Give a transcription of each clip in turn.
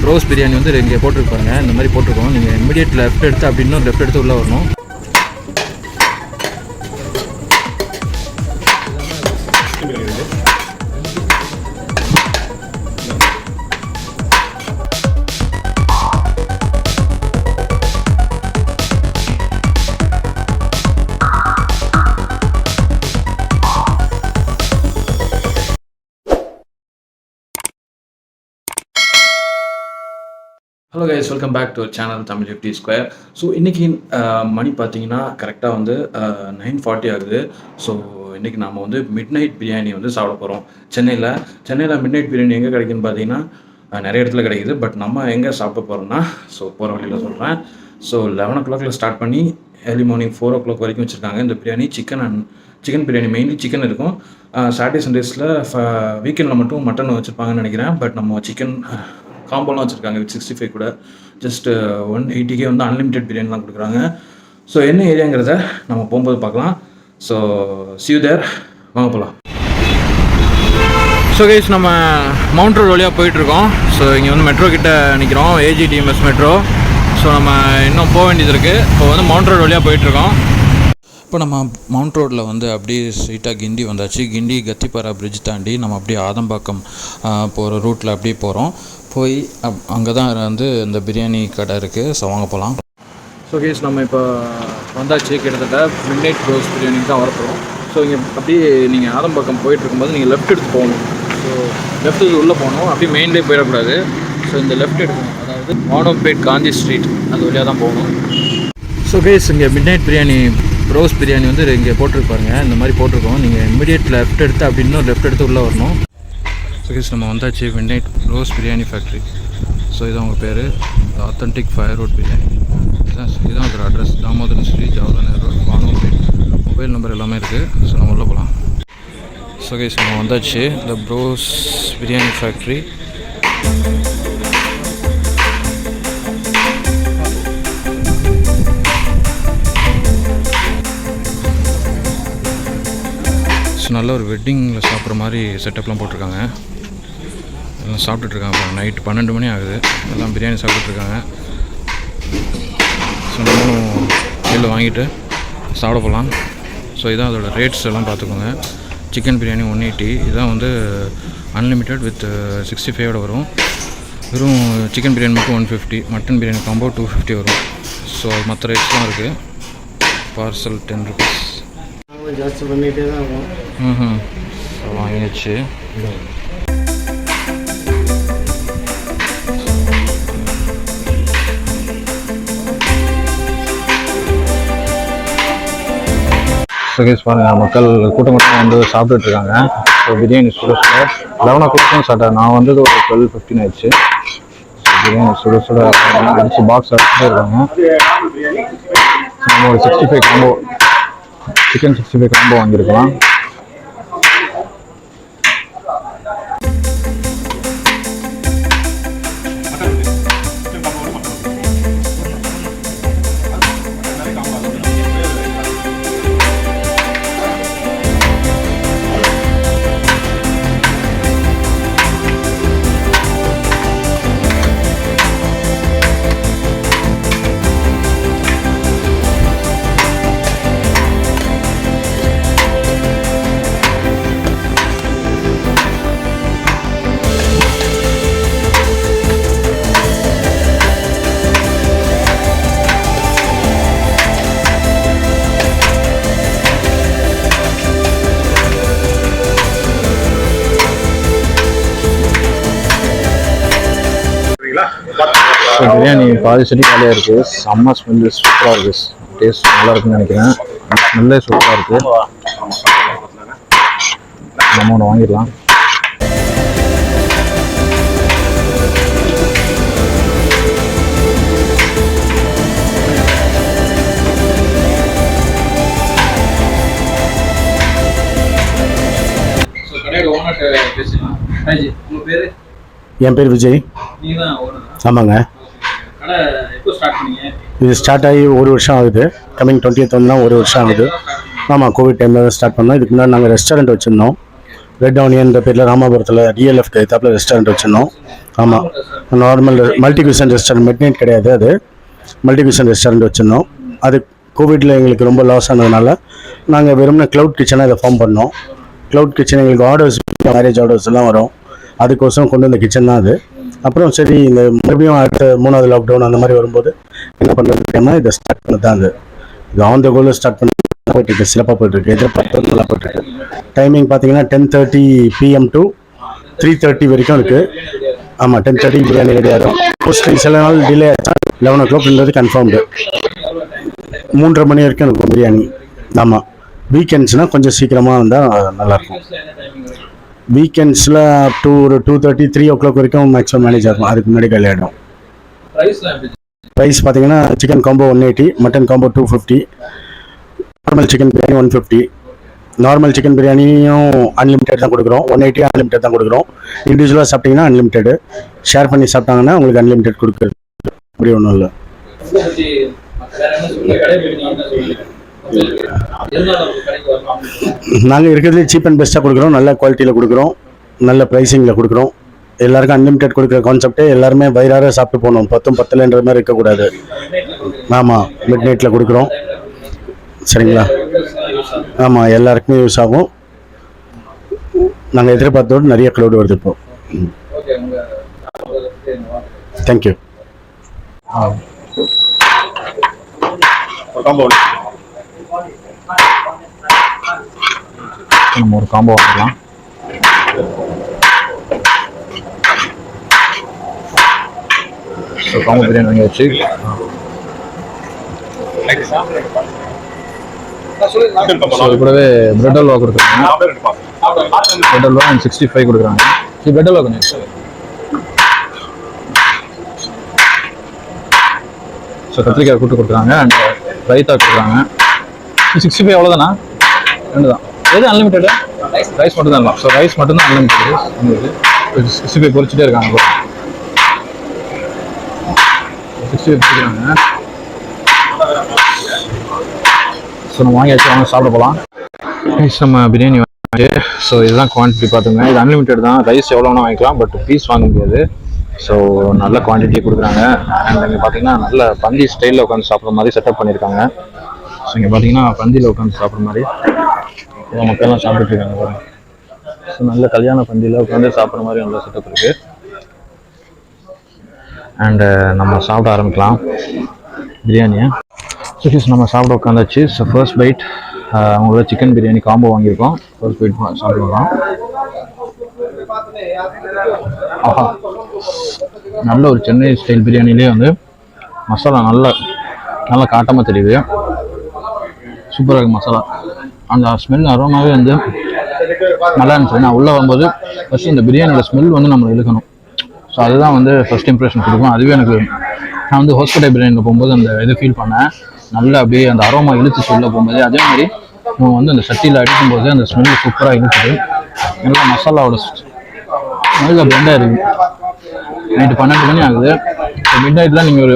Rose biryani வந்து இங்கே போட்டுருப்பாங்க. இந்த மாதிரி போட்டிருக்கோம். நீங்கள் இமீடியட் லெஃப்ட் எடுத்து அப்படி இன்னும் லெஃப்ட் எடுத்து உள்ளே வரணும். Hello guys, welcome back to channel Tamil 50 square. So இன்றைக்கி மணி பார்த்தீங்கன்னா கரெக்டாக வந்து 9:40 ஆகுது. ஸோ இன்றைக்கி நாம் வந்து மிட் நைட் பிரியாணி வந்து சாப்பிட போகிறோம். சென்னையில் மிட் நைட் பிரியாணி எங்கே கிடைக்குன்னு பார்த்தீங்கன்னா நிறைய இடத்துல கிடைக்குது. பட் நம்ம எங்கே சாப்பிட போகிறோம்னா, ஸோ போகிற வழியில் சொல்கிறேன். ஸோ 11 o'clock ஸ்டார்ட் பண்ணி ஏர்லி மார்னிங் 4 o'clock வரைக்கும் வச்சுருக்காங்க இந்த biryani. Chicken biryani mainly chicken இருக்கும். சாட்டர்டே சண்டேஸில் வீக்கெண்டில் மட்டும் மட்டன் வச்சுருப்பாங்கன்னு நினைக்கிறேன். பட் நம்ம சிக்கன் காம்போலாம் வச்சுருக்காங்க வித் 65 கூட. ஜஸ்ட் 180K வந்து அன்லிமிட்டெட் பிரியாணிலாம் கொடுக்குறாங்க. ஸோ என்ன ஏரியாங்கிறத நம்ம போகும்போது பார்க்கலாம். ஸோ see you there, வாங்க போகலாம். ஸோ கைஸ், நம்ம மவுண்ட் ரோட் வழியாக போயிட்டுருக்கோம். ஸோ இங்கே வந்து மெட்ரோ கிட்ட நிற்கிறோம், AGTMS மெட்ரோ. ஸோ நம்ம இன்னும் போக வேண்டியது இருக்குது. இப்போ வந்து மவுண்ட் ரோட் வழியாக போயிட்டுருக்கோம். இப்போ நம்ம மவுண்ட் ரோட்டில் வந்து அப்படியே ஸ்ட்ரைட்டாக கிண்டி வந்தாச்சு. கிண்டி கத்திப்பாரா பிரிட்ஜ் தாண்டி நம்ம அப்படியே ஆதம்பாக்கம் போகிற ரூட்டில் அப்படியே போகிறோம். போய் அங்கே தான் வந்து இந்த பிரியாணி கடை இருக்குது. ஸோ வாங்க போகலாம். ஸோ கேஸ், நம்ம இப்போ வந்தாச்சு. கிட்டத்தட்ட மிட் நைட் ரோஸ் பிரியாணிக்கு தான் வரப்போகிறோம். ஸோ இங்கே அப்படியே நீங்கள் ஆதம்பாக்கம் போயிட்டு இருக்கும்போது நீங்கள் லெஃப்ட் எடுத்து போகணும். ஸோ லெஃப்ட் எடுத்து உள்ளே போகணும். அப்படியே மெயின்லேயே போயிடக்கூடாது. ஸோ இந்த லெஃப்ட் எடுக்கணும், அதாவது வானுவம்பேட் காந்தி ஸ்ட்ரீட் அது வழியாக தான் போகணும். ஸோ கேஸ், இங்கே mid night biryani rose biryani வந்து இங்கே போட்டிருப்பாருங்க. இந்த மாதிரி போட்டிருக்கோம். நீங்கள் இமீடியட் லெஃப்ட் எடுத்து அப்படி இன்னும் லெஃப்ட் எடுத்து உள்ளே வரணும். ஸோ கேஸ், நம்ம வந்தாச்சு midnight rose biryani factory. So இதான் உங்கள் பேர், ஆத்தென்டிக் ஃபயர் ரோட் பிரியாணி. இதுதான் அதோட address. Damodaran Sri, Jawaharlal road, Vanuvampet. Mobile number எல்லாமே இருக்குது. ஸோ நம்ம உள்ளே போகலாம். ஸோ கேஸ், நம்ம வந்தாச்சு இந்த ரோஸ் பிரியாணி ஃபேக்ட்ரி. நல்ல ஒரு வெட்டிங்கில் சாப்பிட்ற மாதிரி செட்டப்லாம் போட்டிருக்காங்க. எல்லாம் சாப்பிட்டுட்ருக்காங்க. நைட்டு 12 மணி ஆகுது. எல்லாம் பிரியாணி சாப்பிட்டுட்ருக்காங்க. ஸோ நம்மளும் கீழே வாங்கிட்டு சாப்பிட போகலாம். ஸோ இதான் அதோடய ரேட்ஸ் எல்லாம் பார்த்துக்கோங்க. சிக்கன் பிரியாணி 180, இதான் வந்து அன்லிமிட்டெட் வித் 65 வரும். வெறும் சிக்கன் பிரியாணி மட்டும் 150, மட்டன் பிரியாணி காம்போ 250 வரும். ஸோ மற்ற ரேட்ஸ்லாம் இருக்குது. பார்சல் 10 rupees ஜாஸ்தி பண்ணிகிட்டே தான் இருக்கும். வாங்கிடுச்சு. சகேஷ் பாருங்கள், மக்கள் கூட்டம் வந்து சாப்பிட்டுட்ருக்காங்க. ஸோ பிரியாணி சுட 11 o'clock ஸ்டார்ட் ஆகும். நான் வந்தது ஒரு 12:15 ஆயிடுச்சு. பிரியாணி சுட அடிச்சு பாக்ஸ் அடிச்சுட்டே இருக்காங்க. நம்ம ஒரு 65 காம்போ, சிக்கன் 65 காம்போ வாங்கியிருக்கலாம். ஸோ பிரியாணி பாதி செடி காலியாக இருக்குது. செம்ம ஸ்மெல்லு சூப்பராக இருக்குது. டேஸ்ட் நல்லா இருக்குன்னு நினைக்கிறேன். ஸ்மெல்லே சூப்பராக இருக்குது. நம்ம ஒன்று வாங்கிடலாம். என் பேர் விஜய். ஆமாங்க. இது ஸ்டார்ட் ஆகி 1 வருஷம் ஆகுது. கம்மிங் 20th தான் 1 வருஷம் ஆகுது. ஆமாம், கோவிட் டைமில் தான் ஸ்டார்ட் பண்ணோம். இதுக்கு முன்னாடி நாங்கள் ரெஸ்டாரண்ட் வச்சுருந்தோம். ரெட் ஆனியன்ற பேரில் ராமாபுரத்தில் டிஎல்எஃப்க்கு எத்தாப்பில் ரெஸ்டாரண்ட் வச்சுருந்தோம். ஆமாம், normal multi cushion restaurant, mid night கிடையாது, அது மல்டி குஷன் ரெஸ்டாரண்ட் வச்சுருந்தோம். அது கோவிட்டில் எங்களுக்கு ரொம்ப லாஸ் ஆனதுனால நாங்கள் வெறும்னா க்ளவுட் கிச்சனாக இதை ஃபார்ம் பண்ணோம். க்ளவுட் கிச்சன் எங்களுக்கு ஆர்டர்ஸ், மேரேஜ் ஆர்டர்ஸ் எல்லாம் வரும், அதுக்கோசரம் கொண்டு வந்த கிச்சன் தான் அது. அப்புறம் சரி, இந்த மறுபடியும் அடுத்த 3வது லாக்டவுன் அந்த மாதிரி வரும்போது என்ன பண்ணுறதுன்னா இதை ஸ்டார்ட் பண்ணது தான். இது ஆன் த கோலில் ஸ்டார்ட் பண்ணி போயிட்டுருக்கு, சிறப்பாக போயிட்டுருக்கு, எதிர்பார்த்து நல்லா போயிட்டுருக்கு. டைமிங் பார்த்தீங்கன்னா 10:30 PM to 3:30 வரைக்கும் இருக்குது. ஆமாம், 10:30 பிரியாணி ரெடி ஆகும். மோஸ்ட்லி சில நாள் டிலே ஆச்சா 11 o'clock கன்ஃபார்ம்டு. 3:30 மணி வரைக்கும் இருக்கும் பிரியாணி. ஆமாம், வீக்கெண்ட்ஸ்னால் கொஞ்சம் சீக்கிரமாக வந்தால் நல்லாயிருக்கும். வீக்கெண்ட்ஸில் அப் டு ஒரு 2:30 3 o'clock வரைக்கும் மேக்ஸிமம் மேனேஜ் ஆகும். அதுக்கு முன்னாடி காலி ஆகிடும். ப்ரைஸ் பார்த்தீங்கன்னா chicken combo 180, mutton combo 250, normal chicken biryani 150. Normal chicken பிரியாணியும் அன்லிமிட்டட் தான் கொடுக்குறோம், 180 அன்லிமிட்டட் தான் கொடுக்குறோம். இண்டிவிஜுவலாக சாப்பிட்டீங்கன்னா அன்லிமிட்டடு, ஷேர் பண்ணி சாப்பிட்டாங்கன்னா உங்களுக்கு அன்லிமிட்டட் கொடுக்குறது. அப்படி ஒன்றும் இல்லை. நாங்கள் இருக்கிறதுலே சீப் அண்ட் பெஸ்ட்டாக கொடுக்குறோம், நல்ல குவாலிட்டியில் கொடுக்குறோம், நல்ல ப்ரைஸிங்கில் கொடுக்குறோம். எல்லாருக்கும் அன்லிமிட்டட் கொடுக்குற கான்செப்டே எல்லாருமே வயிறார சாப்பிட்டு போகணும், 10 10ன்ற மாதிரி இருக்கக்கூடாது. ஆமாம், மிட் நைட்டில் கொடுக்குறோம். சரிங்களா? ஆமாம், எல்லாருக்குமே யூஸ் ஆகும். நாங்கள் எதிர்பார்த்தோடு நிறைய க்ரௌடு வருது இப்போ. தேங்க்யூ. நம்ம ஒரு காம்போ வாங்கலாம். காம்போ பிரியாணி வாங்கி வச்சு கூடவே பிரெட் அல்வா கொடுக்குறாங்க. பிரெட் அல்வா 65 கொடுக்குறாங்க. பிரெட் அல்வா கொஞ்சம் கத்திரிக்காய் கூட்டு கொடுக்குறாங்க அண்ட் ரைத்தா கொடுக்குறாங்க. 65 எவ்வளோதானா? 2 தான். எது அன்லிமிட்டடு? ரைஸ் மட்டும் தான். ஸோ ரைஸ் மட்டும் தான் அன்லிமிட்டடு. 65 பொரிச்சுட்டே இருக்காங்க. 65 கொடுக்குறாங்க. ஸோ நம்ம வாங்கியாச்சு, வாங்க சாப்பிட போகலாம். ரைஸ் நம்ம பிரியாணி வாங்கிட்டு, ஸோ இதுதான் குவான்டிட்டி பார்த்துங்க. இது அன்லிமிட்டட் தான், ரைஸ் எவ்வளோ வேணால் வாங்கிக்கலாம், பட் பீஸ் வாங்க முடியாது. ஸோ நல்ல குவான்டிட்டி கொடுக்குறாங்க. அண்ட் இங்கே பார்த்தீங்கன்னா நல்ல பந்தி ஸ்டைலில் உட்காந்து சாப்பிட்ற மாதிரி செட்டப் பண்ணியிருக்காங்க. ஸோ இங்கே பார்த்தீங்கன்னா பந்தியில் உட்காந்து சாப்பிட்ற மாதிரி மக்கள்லாம் சாப்பிட்டுட்டு இருக்காங்க பாருங்க. ஸோ நல்ல கல்யாண பந்தியில் உட்காந்து சாப்பிட்ற மாதிரி நல்ல செட்டப் இருக்குது. அண்டு நம்ம சாப்பிட ஆரம்பிக்கலாம் பிரியாணியை. ஸோ நம்ம சாப்பிட உட்காந்தாச்சு. ஸோ ஃபர்ஸ்ட் பைட் அவங்களோட சிக்கன் பிரியாணி காம்போ வாங்கியிருக்கோம். ஃபர்ஸ்ட் பைட் சாப்பிடலாம். ஆஹா, நல்ல ஒரு சென்னை ஸ்டைல் பிரியாணிலே வந்து மசாலா நல்லா காட்டமாக தெரியுது. சூப்பராக இருக்குது மசாலா. அந்த ஸ்மெல் அரோமாவே வந்து நல்லா இருந்துச்சு. நான் உள்ளே வரும்போது ஃபஸ்ட்டு இந்த பிரியாணியோட ஸ்மெல் வந்து நம்ம இழுக்கணும். ஸோ அதுதான் வந்து ஃபஸ்ட் இம்ப்ரெஷன் கொடுக்கும். அதுவே எனக்கு நான் வந்து ஹாஸ்பிட்டல் பிரியாணியில் போகும்போது அந்த இது ஃபீல் பண்ணேன். நல்லா அப்படியே அந்த அரோமா இழுத்துச்சு உள்ளே போகும்போது. அதே மாதிரி நம்ம வந்து அந்த சட்டியில் அடிக்கும்போது அந்த ஸ்மெல் சூப்பராக இழுத்துது. நல்லா மசாலாவோட நல்லா பிளெண்டாக இருக்குது. நைட்டு 12 மணி ஆகுது. ஸோ மிட் நைட்டில் நீங்கள் ஒரு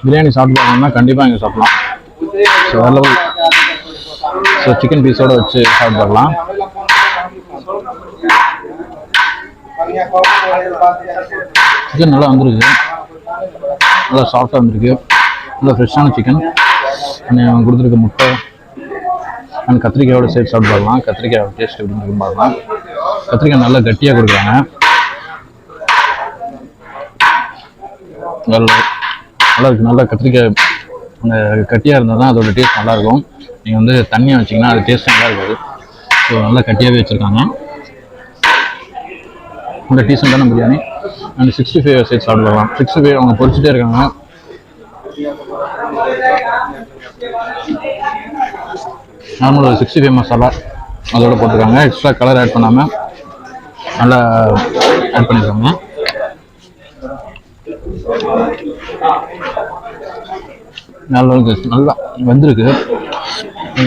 பிரியாணி சாப்பிட்டு பார்த்தீங்கன்னா கண்டிப்பாக இங்கே சாப்பிட்லாம். ஸோ நல்ல ஸோ சிக்கன் பீஸோடு வச்சு சாப்பிட்டு பார்க்கலாம். சிக்கன் நல்லா வந்துருக்கு, நல்லா சாஃப்டாக வந்துருக்கு, நல்லா ஃப்ரெஷ்ஷான சிக்கன். அண்ட் கொடுத்துருக்க முட்டை அண்ட் கத்திரிக்காயோட சேர்த்து சாப்பிட்டு பார்க்கலாம். கத்திரிக்காயோட டேஸ்ட் எப்படி இருக்குன்னு பார்க்கலாம். கத்திரிக்காய் நல்லா கட்டியாக கொடுக்குறாங்க. நல்லா இருக்குது. நல்லா கத்திரிக்காய் அந்த கட்டியாக இருந்தால் தான் அதோட டேஸ்ட் நல்லாயிருக்கும். நீங்கள் வந்து தண்ணியாக வச்சிங்கன்னா அது டேஸ்ட் நல்லா இருக்காது. ஸோ நல்லா கட்டியாகவே வச்சுருக்காங்க. நல்ல டீசெண்டான பிரியாணி. அண்ட் 65 சேர்த்து சாப்பிடுவாங்க. 65 அவங்க பொரிச்சுட்டே இருக்காங்க. நார்மல் ஒரு 65 மசாலா அதோட போட்டிருக்காங்க. எக்ஸ்ட்ரா கலர் ஆட் பண்ணாமல் நல்லா ஆட் பண்ணியிருக்காங்க. நல்லா வெந்திருக்கு.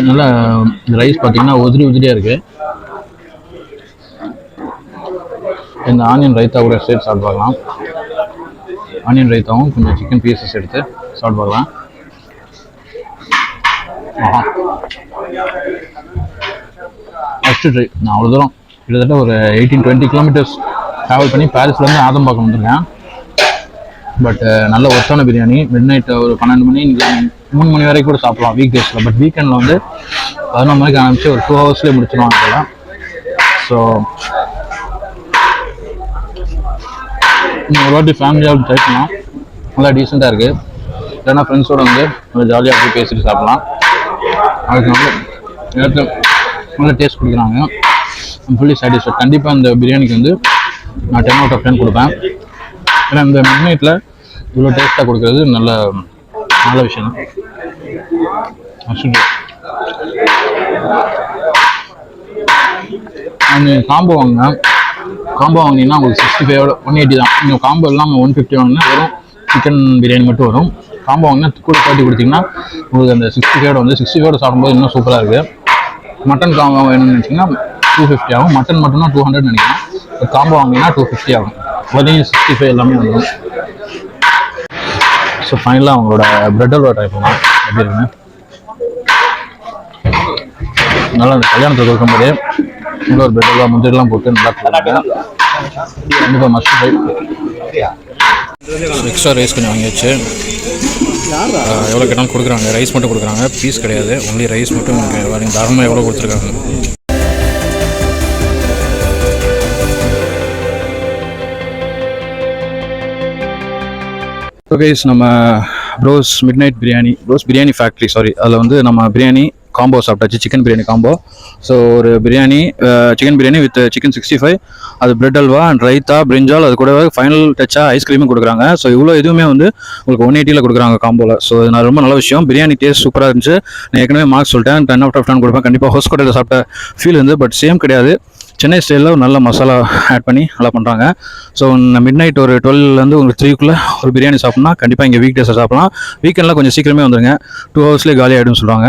நல்லா ரைஸ் பார்த்தீங்கன்னா உதிரியாக இருக்குது. இந்த ஆனியன் ரைத்தா கூட சேர்த்து சாப்பிட்டு பார்க்கலாம். ஆனியன் ரைத்தாவும் கொஞ்சம் சிக்கன் பீசஸ் எடுத்து சாப்பிட்டு பார்க்கலாம். First try. நான் அவ்வளோ தூரம் கிட்டத்தட்ட ஒரு 18-20 கிலோமீட்டர்ஸ் ட்ராவல் பண்ணி பாரிஸ்லேருந்து ஆதம்பாக்கம் வந்திருக்கேன். பட் நல்ல ஒர்த்தான பிரியாணி. மிட் நைட் ஒரு 12 மணி 3 மணி வரைக்கும் கூட சாப்பிடலாம் வீக் டேஸில். பட் வீக்கெண்டில் வந்து 11 மணிக்கு ஆரம்பிச்சு ஒரு 2 ஹவர்ஸ்லேயே முடிச்சிடுவாங்க அதெல்லாம். ஸோ நீங்கள் ஒரு வாட்டி ஃபேமிலியாக ட்ரை பண்ணலாம். நல்லா டீசெண்டாக இருக்குது. இல்லைன்னா ஃப்ரெண்ட்ஸோடு வந்து நல்லா ஜாலியாக போய் பேசிட்டு சாப்பிட்லாம். அதுக்கு வந்து நேரத்தில் நல்ல டேஸ்ட் கொடுக்குறாங்க. Fully satisfied. கண்டிப்பாக இந்த பிரியாணிக்கு வந்து நான் 10 out of 10 கொடுப்பேன். ஏன்னா இந்த மிட் நைட்டில் இவ்வளோ டேஸ்ட்டாக கொடுக்குறது நல்ல விஷயம் தான். நீங்கள் காம்போ வாங்கினீங்கன்னா உங்களுக்கு 65 180 தான். நீங்கள் காம்போ இல்லாமல் 150 வாங்கினா வெறும் சிக்கன் பிரியாணி மட்டும் வரும். காம்போ வாங்கினா கூட 30 கொடுத்தீங்கன்னா உங்களுக்கு அந்த 65 வந்து 65 சாப்பிடும்போது இன்னும் சூப்பராக இருக்குது. மட்டன் காம்போ வேணும்னு நினச்சிங்கன்னா 250 ஆகும். மட்டன் மட்டும்னா 200 நினைக்கிறேன். காம்போ வாங்கினீங்கன்னா 250 ஆகும். அதையும் 65 எல்லாமே வந்துடும். ஸோ ஃபைனலாக அவங்களோட பிரெட் அல்வா ட்ரை பண்ணலாம். எப்படி இருக்குன்னு நல்லா அந்த கல்யாணத்தில் கொடுக்கும்போதே இன்னொரு பிரெட் அல்வா முந்திரிலாம் போட்டு நல்லா கொடுக்குறாங்க. கண்டிப்பாக மஸ்ட் ட்ரை. எக்ஸ்ட்ரா ரைஸ் கொஞ்சம் வாங்கியாச்சு. எவ்வளோ கேட்டாலும் கொடுக்குறாங்க. ரைஸ் மட்டும் கொடுக்குறாங்க, பீஸ் கிடையாது. ஒன்லி ரைஸ் மட்டும் நீங்கள் தாராளமாக எவ்வளோ கொடுத்துருக்காங்க. கைஸ் நம்ம bros midnight biryani factory அதில் வந்து நம்ம பிரியாணி காம்போ சாப்பிட்டாச்சு. Chicken biryani combo. ஸோ ஒரு biryani chicken biryani with chicken 65, அது bread halwa and raita brinjal, அது கூட ஃபைனல் டச்சாக ஐஸ்கிரீமும் கொடுக்குறாங்க. ஸோ இவ்வளோ எதுவுமே வந்து உங்களுக்கு 180 கொடுக்குறாங்க காம்போவில். ஸோ இது நான் ரொம்ப நல்ல விஷயம். பிரியாணி டேஸ்ட் சூப்பராக இருந்துச்சு. நான் ஏற்கனவே மார்க் சொல்லிட்டேன், 10 out of 10 கொடுப்பேன். கண்டிப்பாக ஹோஸ்ட் கோட்டையில் சாப்பிட்ட ஃபீல் இருந்து. பட் சேம் கிடையாது. சென்னை ஸ்டைலில் ஒரு நல்ல மசாலா ஆட் பண்ணி நல்லா பண்ணுறாங்க. ஸோ மிட் நைட் ஒரு 12லேருந்து உங்களுக்கு 3க்குள்ளே ஒரு பிரியாணி சாப்பிட்னா கண்டிப்பாக இங்கே வீக் டேஸில் சாப்பிட்லாம். வீக்கெண்டில் கொஞ்சம் சீக்கிரமே வந்துடுங்க, 2 ஹவர்ஸ்லேயே காலி ஆகிடும்னு சொல்லுவாங்க.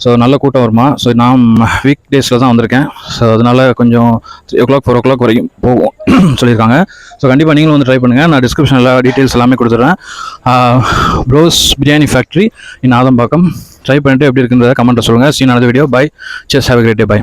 ஸோ நல்ல கூட்டம் வருமா. ஸோ நான் வீக் டேஸில் தான் வந்திருக்கேன். ஸோ அதனால் கொஞ்சம் 3 o'clock 4 o'clock வரைக்கும் போகும் சொல்லியிருக்காங்க. ஸோ கண்டிப்பாக நீங்களும் வந்து ட்ரை பண்ணுங்கள். நான் டிஸ்கிரிப்ஷன் எல்லா டீட்டெயில்ஸ் எல்லாமே கொடுத்துட்றேன். Bros biryani factory in Adambakkam. Try பண்ணிட்டு எப்படி இருக்குன்றத கமெண்ட்டில் சொல்லுங்கள். சீன் ஆனது வீடியோ. பை. செஸ் have a great day. By.